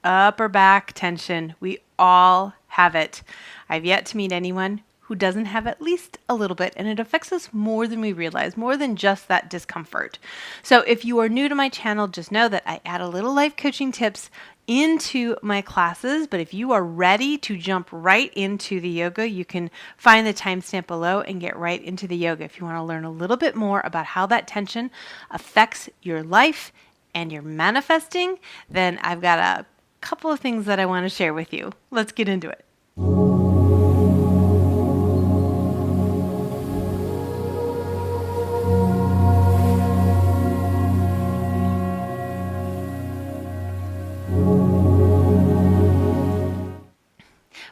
upper back tension. We all have it. I've yet to meet anyone who doesn't have at least a little bit, and it affects us more than we realize, more than just that discomfort. So if you are new to my channel, just know that I add a little life coaching tips into my classes, but if you are ready to jump right into the yoga, you can find the timestamp below and get right into the yoga. If you want to learn a little bit more about how that tension affects your life and your manifesting, then I've got a couple of things that I want to share with you. Let's get into it.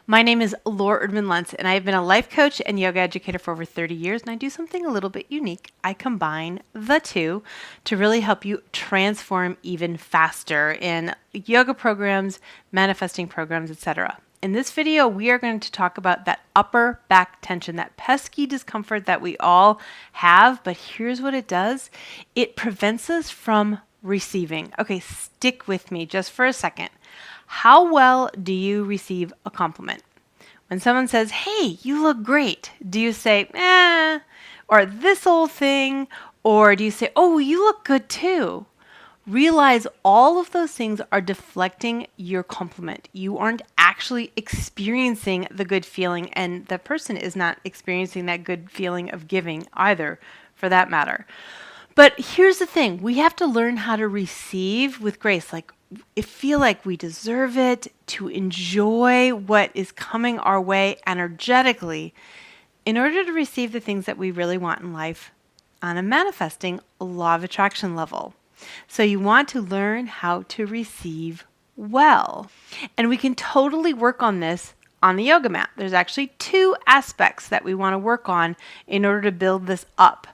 My name is Erdman-Luntz, and I have been a life coach and yoga educator for over 30 years, and I do something a little bit unique. I combine the two to really help you transform even faster in yoga programs, manifesting programs, etc. In this video, we are going to talk about that upper back tension, that pesky discomfort that we all have, but here's what it does. It prevents us from receiving. Okay, stick with me just for a second. How well do you receive a compliment? When someone says, "Hey, you look great," do you say, "eh," or "this old thing," or do you say, "Oh, you look good too"? Realize all of those things are deflecting your compliment. You aren't actually experiencing the good feeling, and the person is not experiencing that good feeling of giving either, for that matter. But here's the thing. We have to learn how to receive with grace, feel like we deserve it, to enjoy what is coming our way energetically in order to receive the things that we really want in life on a manifesting law of attraction level. So you want to learn how to receive well. And we can totally work on this on the yoga mat. There's actually two aspects that we want to work on in order to build this up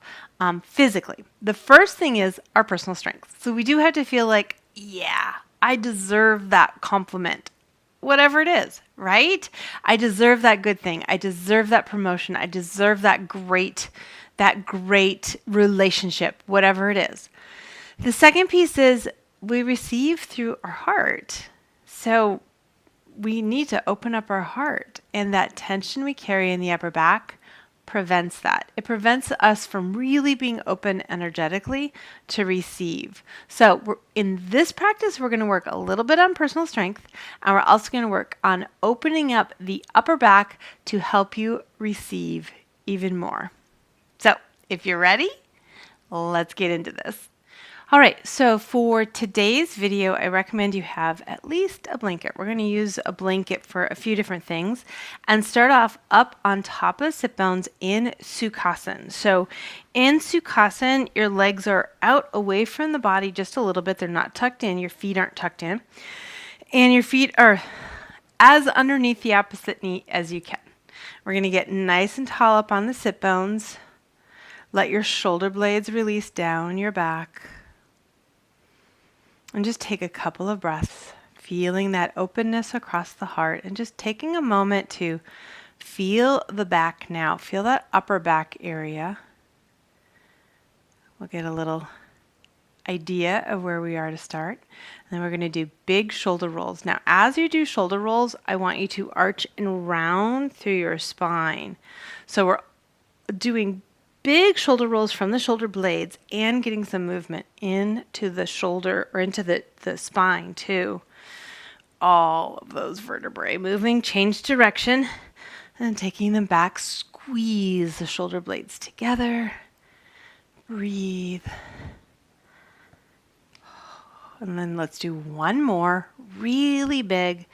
physically. The first thing is our personal strength. So we do have to feel like, yeah, I deserve that compliment, whatever it is, right? I deserve that good thing. I deserve that promotion. I deserve that great relationship, whatever it is. The second piece is we receive through our heart. So we need to open up our heart, and that tension we carry in the upper back prevents that. It prevents us from really being open energetically to receive. So in this practice, we're going to work a little bit on personal strength, and we're also going to work on opening up the upper back to help you receive even more. So if you're ready, let's get into this. All right, so for today's video, I recommend you have at least a blanket. We're going to use a blanket for a few different things and start off up on top of the sit bones in Sukhasana. So in Sukhasana, your legs are out away from the body just a little bit. They're not tucked in. Your feet aren't tucked in. And your feet are as underneath the opposite knee as you can. We're going to get nice and tall up on the sit bones. Let your shoulder blades release down your back. And just take a couple of breaths, feeling that openness across the heart, and just taking a moment to feel the back now. Feel that upper back area. We'll get a little idea of where we are to start. And then we're going to do big shoulder rolls. Now, as you do shoulder rolls, I want you to arch and round through your spine. So we're doing big shoulder rolls from the shoulder blades and getting some movement into the shoulder or into the spine too. All of those vertebrae moving, change direction, and taking them back. Squeeze the shoulder blades together. Breathe. And then let's do one more, really big.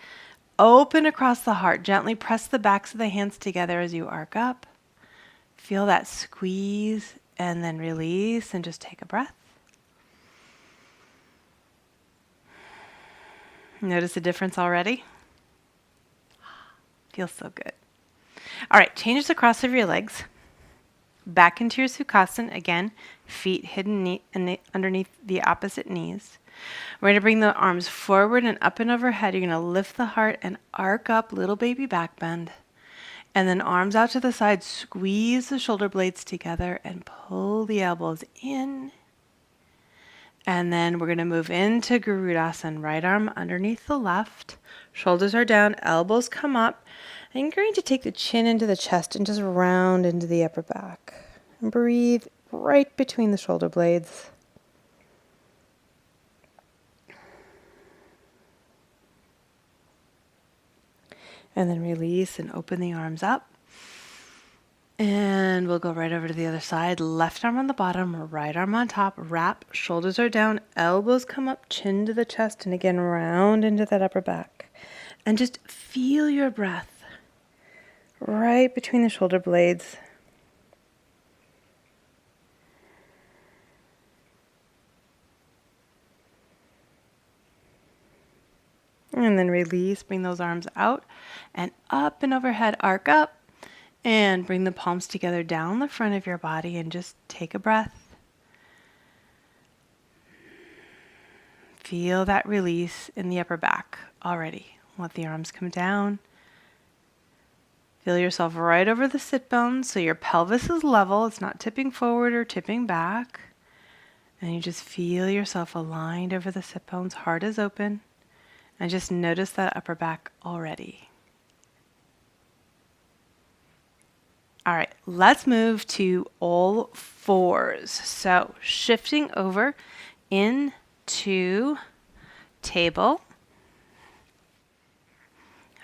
Open across the heart. Gently press the backs of the hands together as you arc up. Feel that squeeze and then release and just take a breath. Notice the difference already? Feels so good. All right, change the cross of your legs. Back into your Sukhasana again, feet hidden underneath the opposite knees. We're going to bring the arms forward and up and overhead. You're going to lift the heart and arc up, little baby back bend. And then arms out to the side, squeeze the shoulder blades together and pull the elbows in And then we're going to move into Garudasana. Right arm underneath the left. Shoulders are down, elbows come up. And you're going to take the chin into the chest and just round into the upper back. And breathe right between the shoulder blades. And then release and open the arms up. And we'll go right over to the other side. Left arm on the bottom, right arm on top. Wrap, shoulders are down, elbows come up, chin to the chest, and again round into that upper back. And just feel your breath right between the shoulder blades. And then release, bring those arms out and up and overhead, arc up. And bring the palms together down the front of your body and just take a breath. Feel that release in the upper back already. Let the arms come down. Feel yourself right over the sit bones so your pelvis is level. It's not tipping forward or tipping back. And you just feel yourself aligned over the sit bones. Heart is open. And just notice that upper back already. All right, let's move to all fours. So shifting over into table.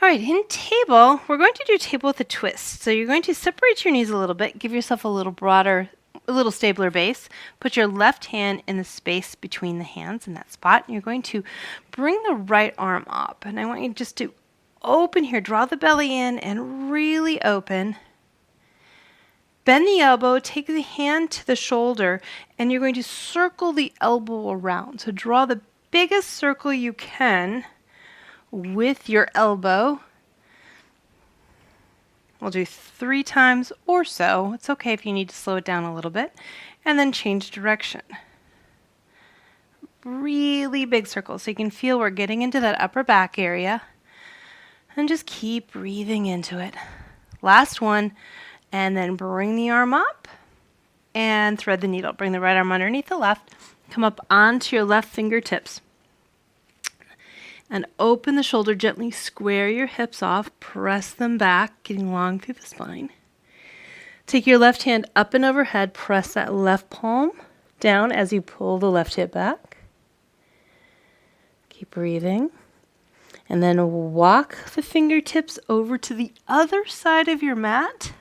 All right, in table, we're going to do table with a twist. So you're going to separate your knees a little bit, give yourself a little broader, a little stabler base. Put your left hand in the space between the hands in that spot. And you're going to bring the right arm up. And I want you just to open here, draw the belly in and really open. Bend the elbow, take the hand to the shoulder, and you're going to circle the elbow around. So draw the biggest circle you can with your elbow. We'll do 3 times or so. It's okay if you need to slow it down a little bit. And then change direction. Really big circle so you can feel we're getting into that upper back area. And just keep breathing into it. Last one. And then bring the arm up and thread the needle. Bring the right arm underneath the left. Come up onto your left fingertips. And open the shoulder gently. Square your hips off. Press them back, getting long through the spine. Take your left hand up and overhead. Press that left palm down as you pull the left hip back. Keep breathing. And then walk the fingertips over to the other side of your mat.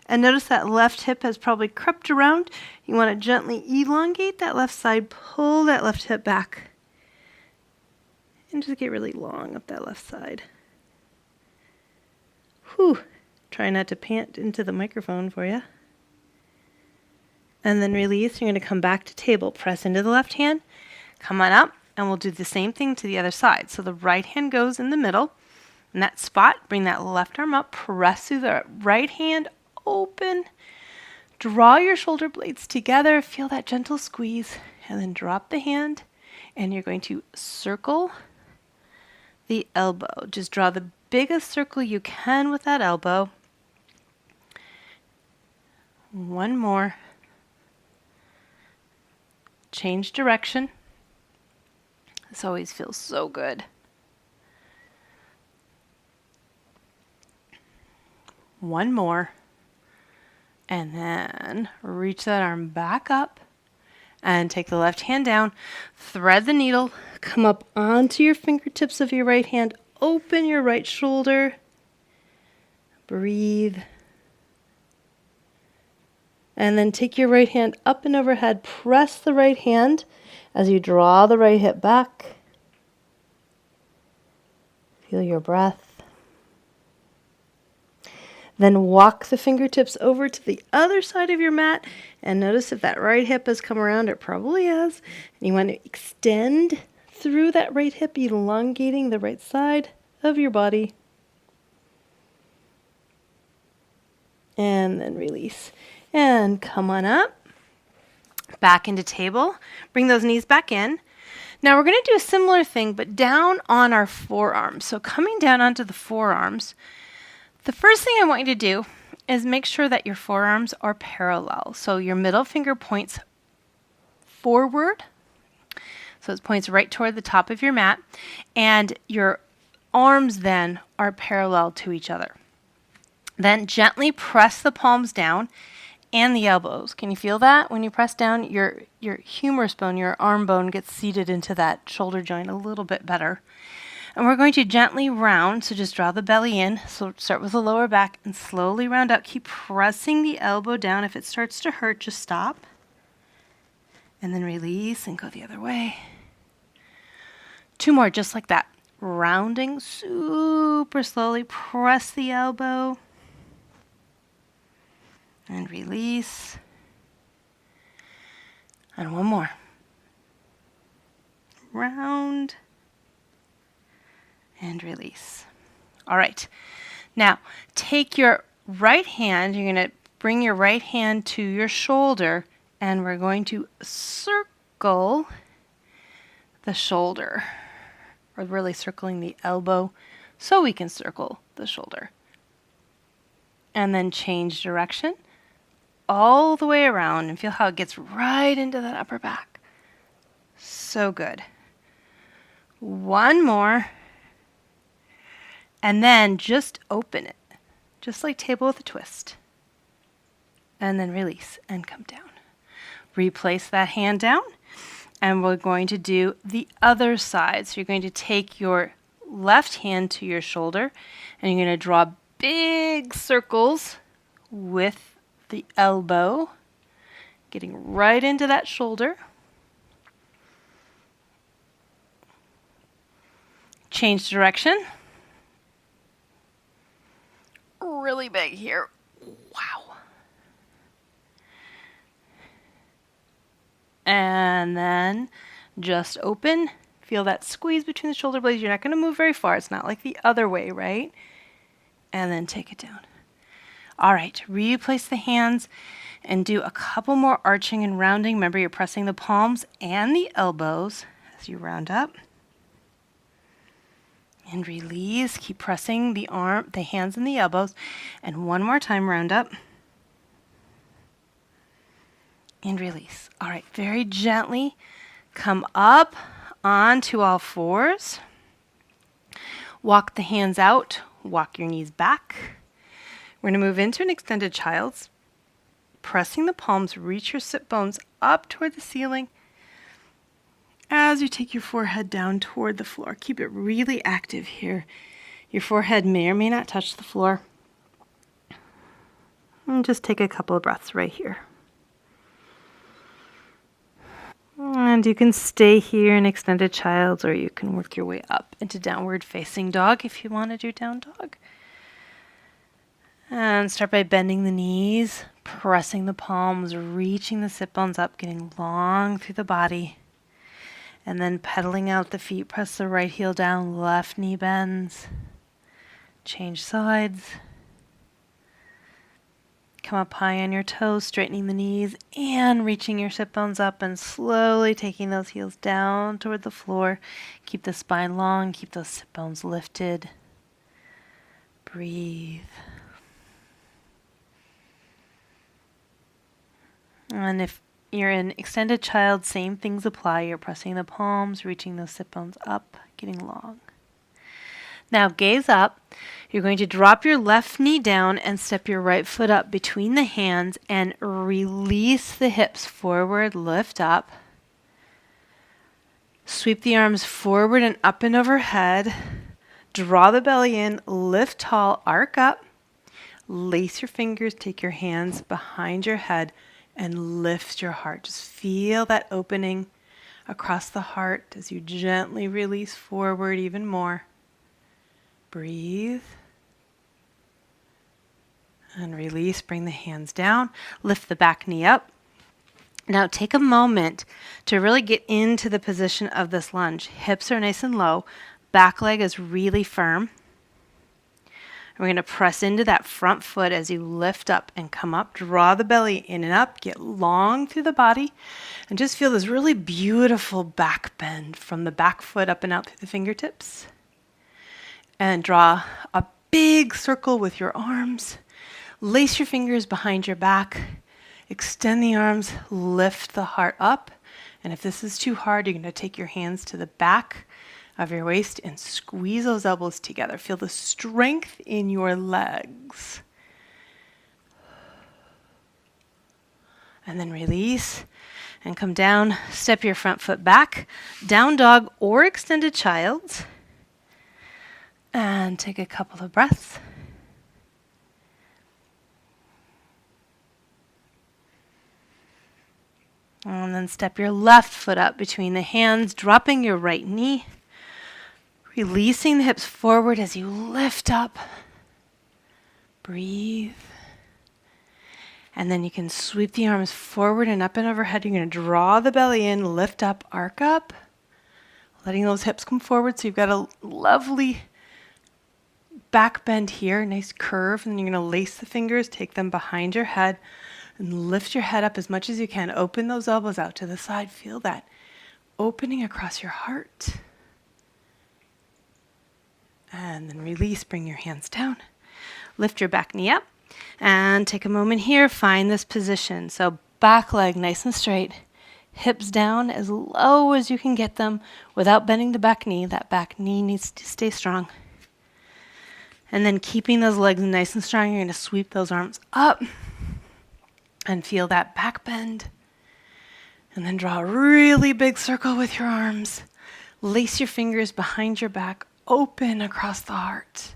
And notice that left hip has probably crept around. You want to gently elongate that left side, pull that left hip back. And just get really long up that left side. Whew. Try not to pant into the microphone for you. And then release. You're going to come back to table. Press into the left hand. Come on up. And we'll do the same thing to the other side. So the right hand goes in the middle. In that spot, bring that left arm up. Press through the right hand. Open. Draw your shoulder blades together. Feel that gentle squeeze. And then drop the hand. And you're going to circle the elbow. Just draw the biggest circle you can with that elbow. One more. Change direction. This always feels so good. One more. And then reach that arm back up and take the left hand down. Thread the needle. Come up onto your fingertips of your right hand. Open your right shoulder. Breathe. And then take your right hand up and overhead. Press the right hand as you draw the right hip back. Feel your breath. Then walk the fingertips over to the other side of your mat and notice if that right hip has come around. It probably has. And you want to extend through that right hip, elongating the right side of your body. And then release. And come on up. Back into table. Bring those knees back in. Now we're going to do a similar thing, but down on our forearms. So coming down onto the forearms. The first thing I want you to do is make sure that your forearms are parallel. So your middle finger points forward So it points right toward the top of your mat, and your arms then are parallel to each other. Then gently press the palms down and the elbows. Can you feel that? When you press down, your humerus bone, your arm bone gets seated into that shoulder joint a little bit better. And we're going to gently round, so just draw the belly in. So start with the lower back and slowly round out. Keep pressing the elbow down. If it starts to hurt, just stop. And then release and go the other way. 2 more, just like that. Rounding super slowly. Press the elbow. And release. And 1 more. Round. And release. All right. Now, take your right hand. You're going to bring your right hand to your shoulder, and we're going to circle the shoulder. We're really circling the elbow so we can circle the shoulder. And then change direction all the way around and feel how it gets right into that upper back. So good. 1 more. And then just open it, just like table with a twist. And then release and come down. Replace that hand down, and we're going to do the other side. So you're going to take your left hand to your shoulder, and you're going to draw big circles with the elbow, getting right into that shoulder. Change direction. Really big here. Wow. And then just open. Feel that squeeze between the shoulder blades. You're not going to move very far. It's not like the other way, right? And then take it down. All right. Replace the hands and do a couple more arching and rounding. Remember, you're pressing the palms and the elbows as you round up. And release. Keep pressing the hands and the elbows. And 1 more time, round up. And release. All right, very gently come up onto all fours. Walk the hands out. Walk your knees back. We're going to move into an extended child's. Pressing the palms, reach your sit bones up toward the ceiling. As you take your forehead down toward the floor, keep it really active here. Your forehead may or may not touch the floor. And just take a couple of breaths right here. And you can stay here in extended child's, or you can work your way up into downward facing dog if you want to do down dog. And start by bending the knees, pressing the palms, reaching the sit bones up, getting long through the body. And then pedaling out the feet, press the right heel down, left knee bends. Change sides. Come up high on your toes, straightening the knees and reaching your sit bones up and slowly taking those heels down toward the floor. Keep the spine long, keep those sit bones lifted. Breathe. And if you're in extended child, same things apply. You're pressing the palms, reaching those sit bones up, getting long. Now gaze up. You're going to drop your left knee down and step your right foot up between the hands and release the hips forward, lift up. Sweep the arms forward and up and overhead. Draw the belly in, lift tall, arc up. Lace your fingers, take your hands behind your head and lift your heart. Just feel that opening across the heart as you gently release forward even more. Breathe. And release. Bring the hands down. Lift the back knee up. Now take a moment to really get into the position of this lunge. Hips are nice and low. Back leg is really firm. We're going to press into that front foot as you lift up and come up. Draw the belly in and up. Get long through the body. And just feel this really beautiful back bend from the back foot up and out through the fingertips. And draw a big circle with your arms. Lace your fingers behind your back. Extend the arms. Lift the heart up. And if this is too hard, you're going to take your hands to the back of your waist and squeeze those elbows together. Feel the strength in your legs. And then release and come down. Step your front foot back, down dog or extended child. And take a couple of breaths. And then step your left foot up between the hands, dropping your right knee. Releasing the hips forward as you lift up. Breathe. And then you can sweep the arms forward and up and overhead. You're going to draw the belly in, lift up, arc up. Letting those hips come forward so you've got a lovely back bend here, nice curve. And then you're going to lace the fingers, take them behind your head, and lift your head up as much as you can. Open those elbows out to the side. Feel that opening across your heart. And then release, bring your hands down. Lift your back knee up and take a moment here, find this position. So back leg nice and straight, hips down as low as you can get them without bending the back knee. That back knee needs to stay strong. And then keeping those legs nice and strong, you're going to sweep those arms up and feel that back bend. And then draw a really big circle with your arms. Lace your fingers behind your back, open across the heart.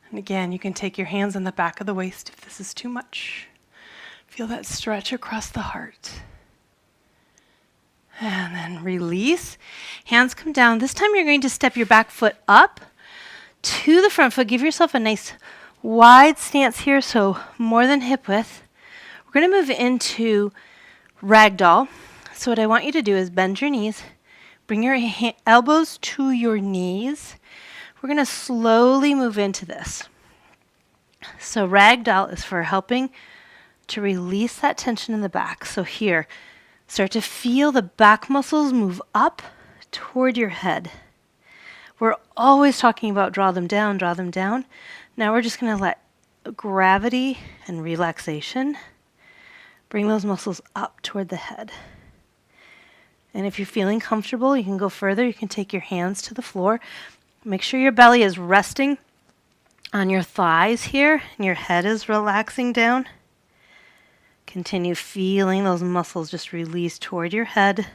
And again, you can take your hands on the back of the waist if this is too much. Feel that stretch across the heart. And then release. Hands come down. This time you're going to step your back foot up to the front foot. Give yourself a nice wide stance here, so more than hip width. We're going to move into ragdoll. So what I want you to do is bend your knees. Bring your elbows to your knees. We're going to slowly move into this. So ragdoll is for helping to release that tension in the back. So here, start to feel the back muscles move up toward your head. We're always talking about draw them down, draw them down. Now we're just going to let gravity and relaxation bring those muscles up toward the head. And if you're feeling comfortable, you can go further. You can take your hands to the floor. Make sure your belly is resting on your thighs here and your head is relaxing down. Continue feeling those muscles just release toward your head.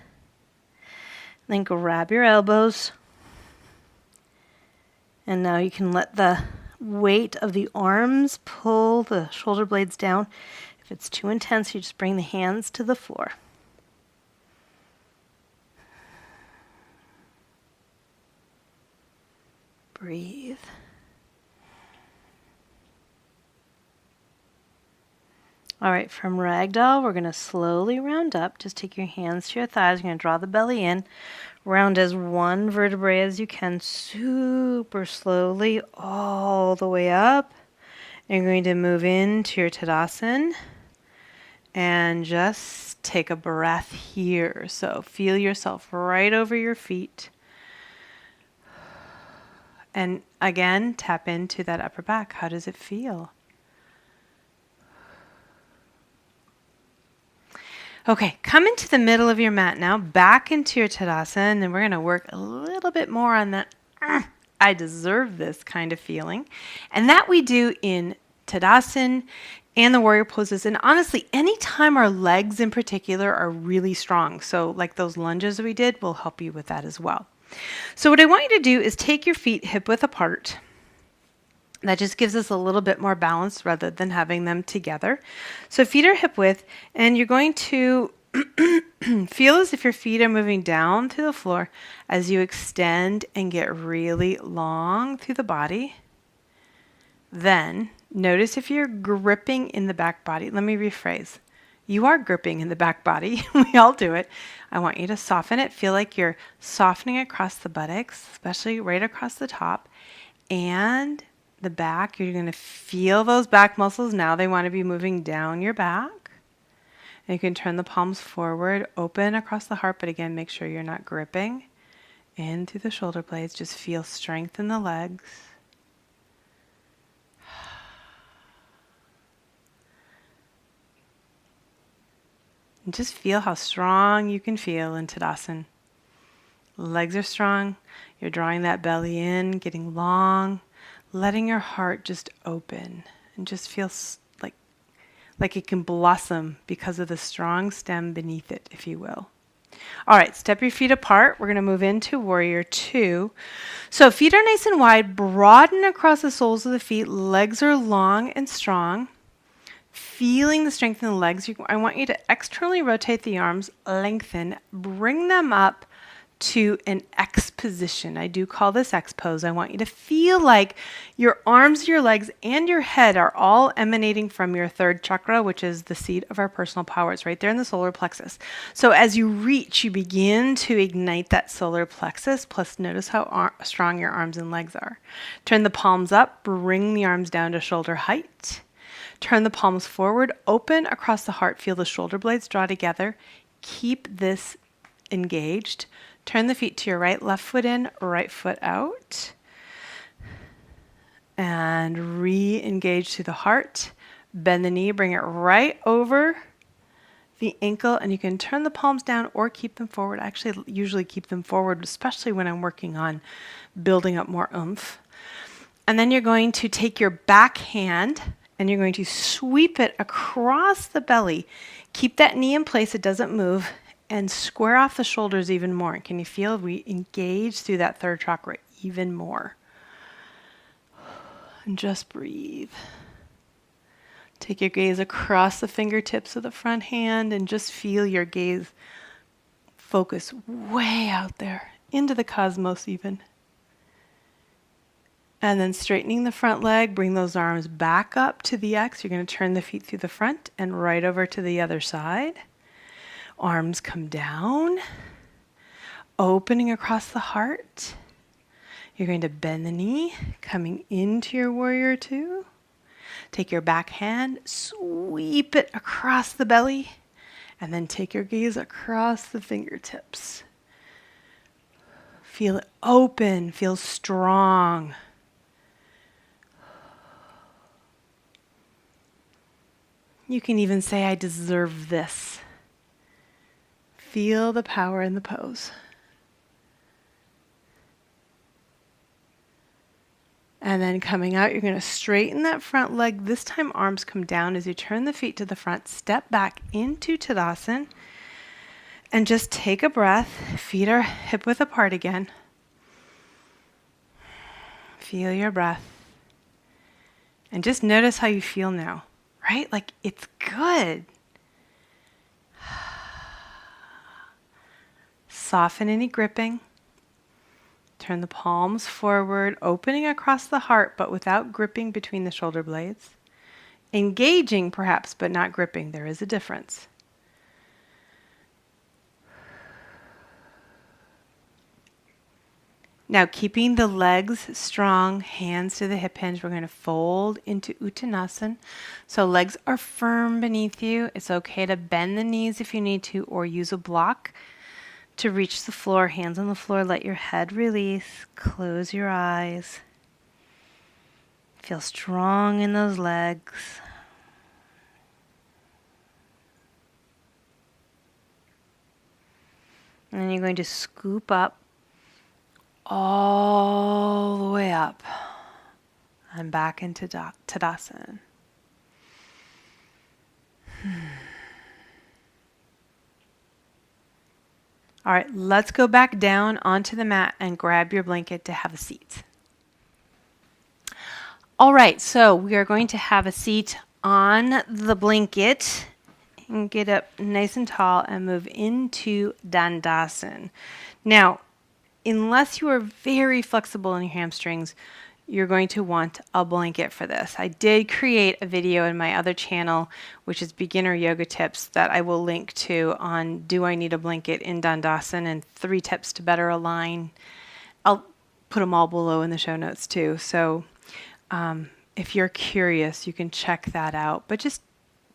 Then grab your elbows. And now you can let the weight of the arms pull the shoulder blades down. If it's too intense, you just bring the hands to the floor. Breathe. All right, from ragdoll, we're going to slowly round up. Just take your hands to your thighs. You're going to draw the belly in. Round as one vertebrae as you can, super slowly, all the way up. You're going to move into your Tadasana and just take a breath here. So feel yourself right over your feet. And again, tap into that upper back. How does it feel? Okay, come into the middle of your mat now, back into your Tadasana, and then we're going to work a little bit more on that I deserve this kind of feeling. And that we do in Tadasana and the warrior poses. And honestly, anytime our legs in particular are really strong, so like those lunges we did will help you with that as well. So what I want you to do is take your feet hip width apart. That just gives us a little bit more balance rather than having them together. So feet are hip width, and you're going to feel as if your feet are moving down to the floor as you extend and get really long through the body. Then notice if you're gripping in the back body. Let me rephrase. You are gripping in the back body. We all do it. I want you to soften it. Feel like you're softening across the buttocks, especially right across the top. And the back, you're going to feel those back muscles. Now they want to be moving down your back. And you can turn the palms forward, open across the heart, but again, make sure you're not gripping in through the shoulder blades. Just feel strength in the legs. And just feel how strong you can feel in Tadasana. Legs are strong. You're drawing that belly in, getting long, letting your heart just open and just feel like it can blossom because of the strong stem beneath it, if you will. All right, step your feet apart. We're going to move into Warrior Two. So feet are nice and wide, broaden across the soles of the feet. Legs are long and strong. Feeling the strength in the legs, I want you to externally rotate the arms, lengthen, bring them up to an X position. I do call this X pose. I want you to feel like your arms, your legs, and your head are all emanating from your third chakra, which is the seat of our personal power. It's right there in the solar plexus. So as you reach, you begin to ignite that solar plexus, plus notice how strong your arms and legs are. Turn the palms up, bring the arms down to shoulder height. Turn the palms forward, open across the heart, feel the shoulder blades draw together. Keep this engaged. Turn the feet to your right, left foot in, right foot out. And re-engage through the heart. Bend the knee, bring it right over the ankle, and you can turn the palms down or keep them forward. I actually usually keep them forward, especially when I'm working on building up more oomph. And then you're going to take your back hand and you're going to sweep it across the belly. Keep that knee in place, it doesn't move. And square off the shoulders even more. Can you feel we engage through that third chakra even more? And just breathe. Take your gaze across the fingertips of the front hand and just feel your gaze focus way out there, into the cosmos even. And then straightening the front leg, bring those arms back up to the X. You're going to turn the feet through the front and right over to the other side. Arms come down, opening across the heart. You're going to bend the knee, coming into your Warrior Two. Take your back hand, sweep it across the belly, and then take your gaze across the fingertips. Feel it open, feel strong. You can even say, I deserve this. Feel the power in the pose. And then coming out, you're going to straighten that front leg. This time arms come down as you turn the feet to the front. Step back into Tadasana. And just take a breath. Feet are hip width apart again. Feel your breath. And just notice how you feel now. Right? Like it's good. Soften any gripping. Turn the palms forward, opening across the heart, but without gripping between the shoulder blades. Engaging perhaps, but not gripping. There is a difference. Now keeping the legs strong, hands to the hip hinge, we're going to fold into Uttanasana. So legs are firm beneath you. It's okay to bend the knees if you need to, or use a block to reach the floor. Hands on the floor, let your head release. Close your eyes. Feel strong in those legs. And then you're going to scoop up all the way up and back into Tadasana. All right, let's go back down onto the mat and grab your blanket to have a seat. All right, so we are going to have a seat on the blanket and get up nice and tall and move into Dandasana. Now, unless you are very flexible in your hamstrings, you're going to want a blanket for this. I did create a video in my other channel, which is Beginner Yoga Tips, that I will link to on Do I Need a Blanket in Dandasana and 3 tips to better align. I'll put them all below in the show notes too. So if you're curious, you can check that out. But just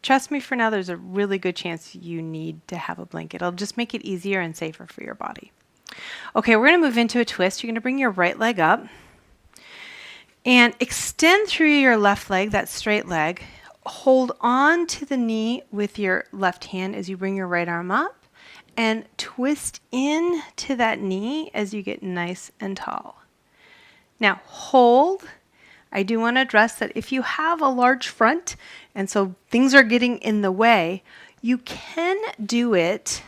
trust me, for now, there's a really good chance you need to have a blanket. It'll just make it easier and safer for your body. Okay, we're going to move into a twist. You're going to bring your right leg up and extend through your left leg, that straight leg. hold on to the knee with your left hand as you bring your right arm up and twist into that knee as you get nice and tall. Now hold. I do want to address that if you have a large front and so things are getting in the way, you can do it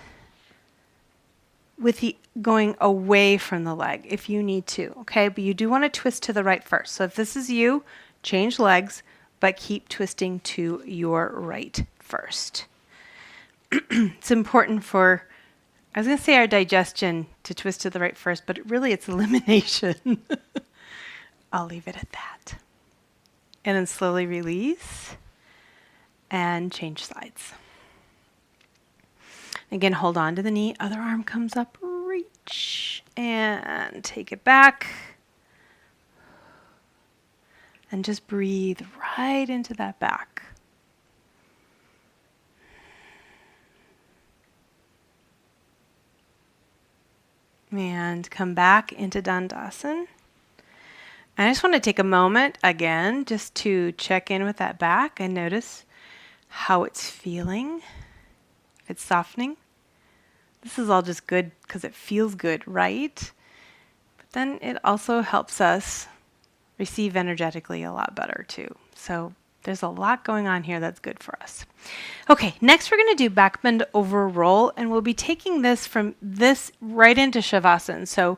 with the going away from the leg if you need to, okay? But you do want to twist to the right first. So if this is you, change legs, but keep twisting to your right first. It's important for, I was going to say our digestion to twist to the right first, but really it's elimination. I'll leave it at that. And then slowly release and change sides. Again, hold on to the knee. Other arm comes up, reach, and take it back. And just breathe right into that back. And come back into Dandasana. I just want to take a moment again just to check in with that back and notice how it's feeling. If it's softening. This is all just good because it feels good, right? But then it also helps us receive energetically a lot better too. So there's a lot going on here that's good for us. Okay, next we're going to do back bend over roll, and we'll be taking this from this right into Savasana. So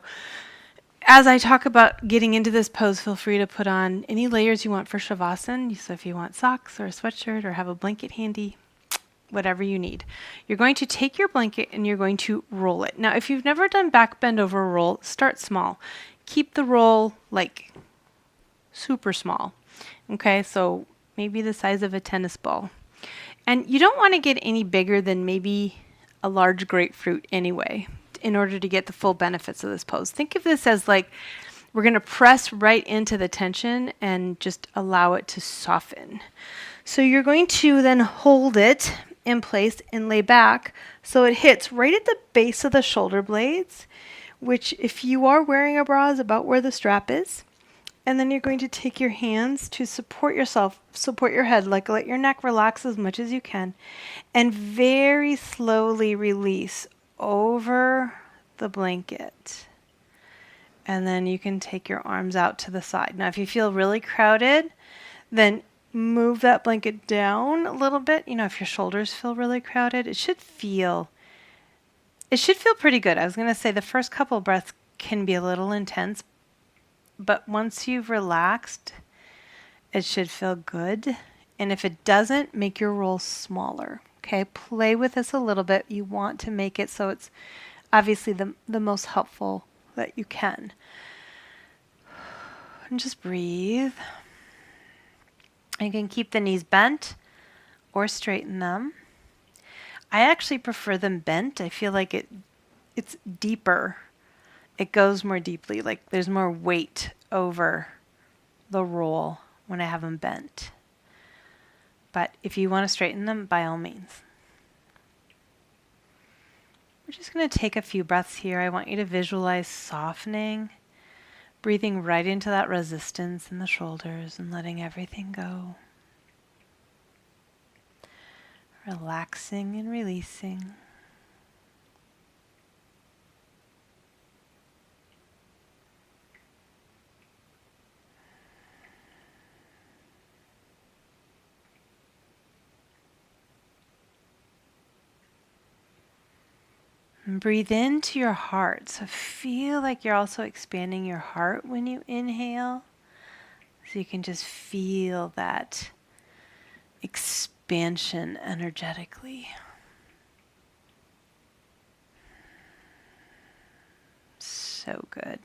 as I talk about getting into this pose, feel free to put on any layers you want for Savasana. So if you want socks or a sweatshirt or have a blanket handy, whatever you need. You're going to take your blanket and you're going to roll it. Now, if you've never done back bend over roll, start small. Keep the roll like super small. Okay, so maybe the size of a tennis ball. And you don't want to get any bigger than maybe a large grapefruit anyway, in order to get the full benefits of this pose. Think of this as like we're going to press right into the tension and just allow it to soften. So you're going to then hold it in place and lay back so it hits right at the base of the shoulder blades, which if you are wearing a bra is about where the strap is. And then you're going to take your hands to support yourself, support your head, like let your neck relax as much as you can, and very slowly release over the blanket. And then you can take your arms out to the side. Now, if you feel really crowded, then move that blanket down a little bit. You know, if your shoulders feel really crowded, it should feel pretty good. I was going to say the first couple breaths can be a little intense, but once you've relaxed, it should feel good. And if it doesn't, make your roll smaller. Okay, play with this a little bit. You want to make it so it's obviously the most helpful that you can. And just breathe. You can keep the knees bent or straighten them. I actually prefer them bent. I feel like it's deeper. It goes more deeply, like there's more weight over the roll when I have them bent. But if you want to straighten them, by all means. We're just going to take a few breaths here. I want you to visualize softening, breathing right into that resistance in the shoulders and letting everything go. Relaxing and releasing. And breathe into your heart. So feel like you're also expanding your heart when you inhale. So you can just feel that expansion energetically. So good.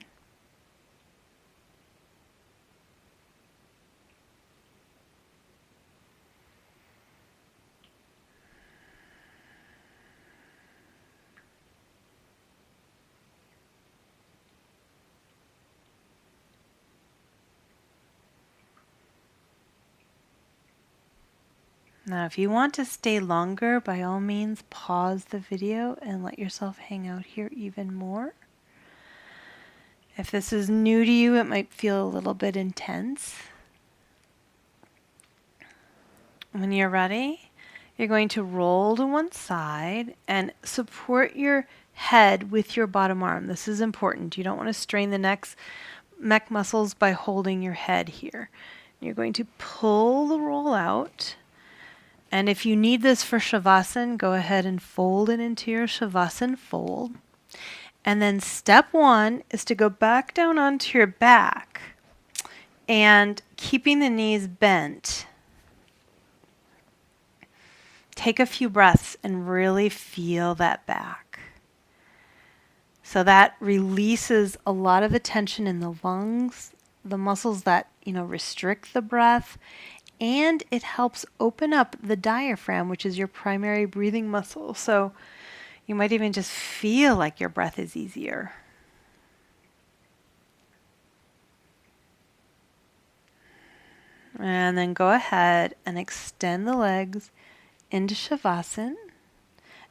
Now, if you want to stay longer, by all means, pause the video and let yourself hang out here even more. If this is new to you, it might feel a little bit intense. When you're ready, you're going to roll to one side and support your head with your bottom arm. This is important. You don't want to strain the neck muscles by holding your head here. You're going to pull the roll out. And if you need this for Shavasana, go ahead and fold it into your Shavasana fold. And then step one is to go back down onto your back and keeping the knees bent. Take a few breaths and really feel that back. So that releases a lot of the tension in the lungs, the muscles that, restrict the breath, and it helps open up the diaphragm, which is your primary breathing muscle. So you might even just feel like your breath is easier. And then go ahead and extend the legs into Shavasana.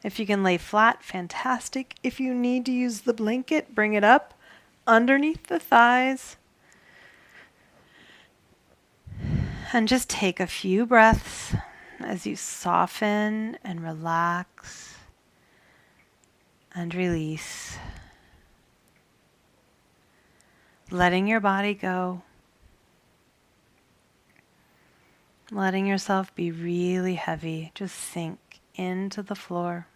If you can lay flat, fantastic. If you need to use the blanket, bring it up underneath the thighs. And just take a few breaths as you soften and relax and release. Letting your body go. Letting yourself be really heavy. Just sink into the floor.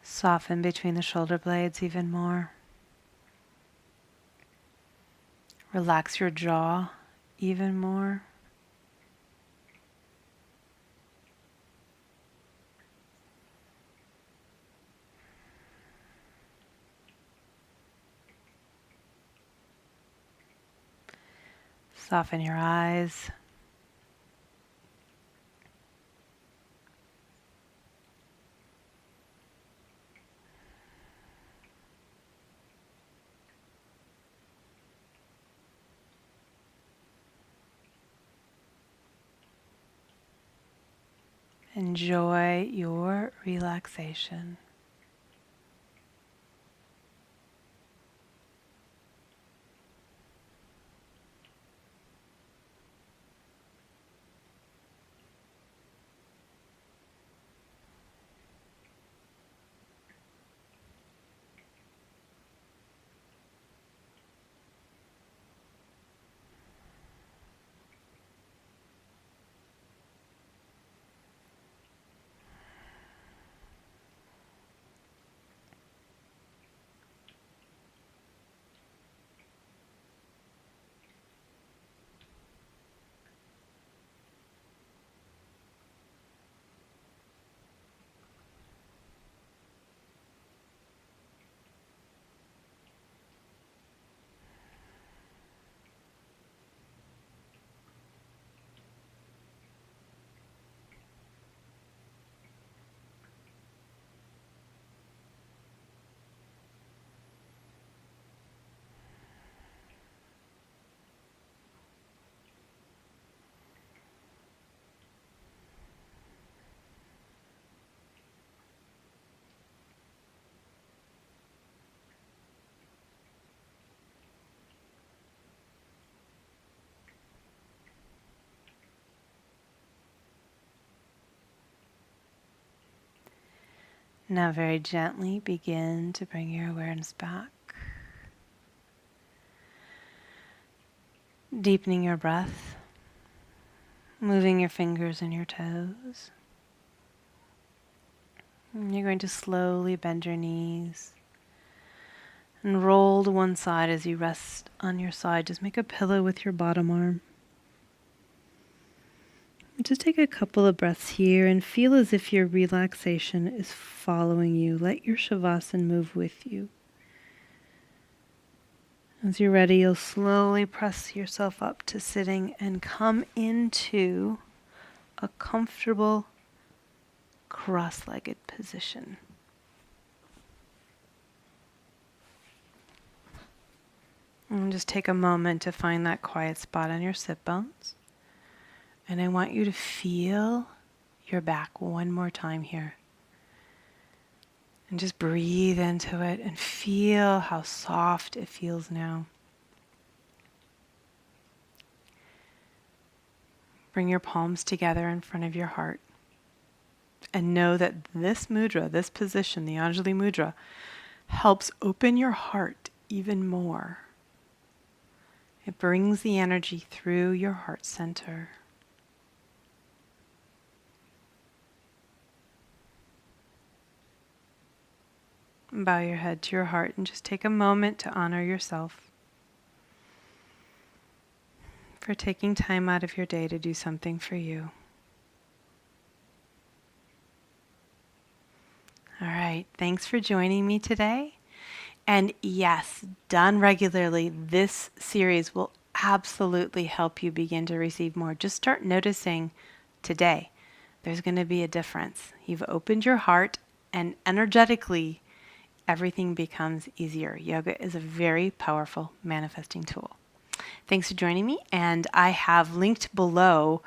Soften between the shoulder blades even more. Relax your jaw even more. Soften your eyes. Enjoy your relaxation. Now very gently begin to bring your awareness back. Deepening your breath, moving your fingers and your toes. And you're going to slowly bend your knees and roll to one side as you rest on your side. Just make a pillow with your bottom arm. Just take a couple of breaths here and feel as if your relaxation is following you. Let your Shavasana move with you. As you're ready, you'll slowly press yourself up to sitting and come into a comfortable cross-legged position. And just take a moment to find that quiet spot on your sit bones. And I want you to feel your back one more time here. And just breathe into it and feel how soft it feels now. Bring your palms together in front of your heart. And know that this mudra, this position, the Anjali mudra, helps open your heart even more. It brings the energy through your heart center. Bow your head to your heart and just take a moment to honor yourself for taking time out of your day to do something for you. All right, thanks for joining me today. And yes, done regularly, this series will absolutely help you begin to receive more. Just start noticing today. There's going to be a difference. You've opened your heart, and energetically, everything becomes easier. Yoga is a very powerful manifesting tool. Thanks for joining me, and I have linked below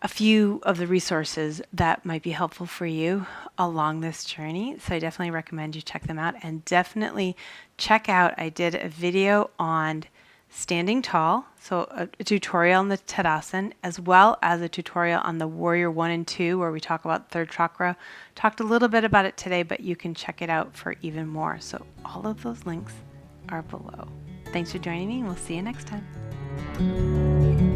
a few of the resources that might be helpful for you along this journey. So I definitely recommend you check them out, and definitely check out, I did a video on standing tall, so a tutorial on the Tadasana, as well as a tutorial on the Warrior 1 and 2, where we talk about third chakra. Talked a little bit about it today, but you can check it out for even more. So all of those links are below. Thanks for joining me, and we'll see you next time.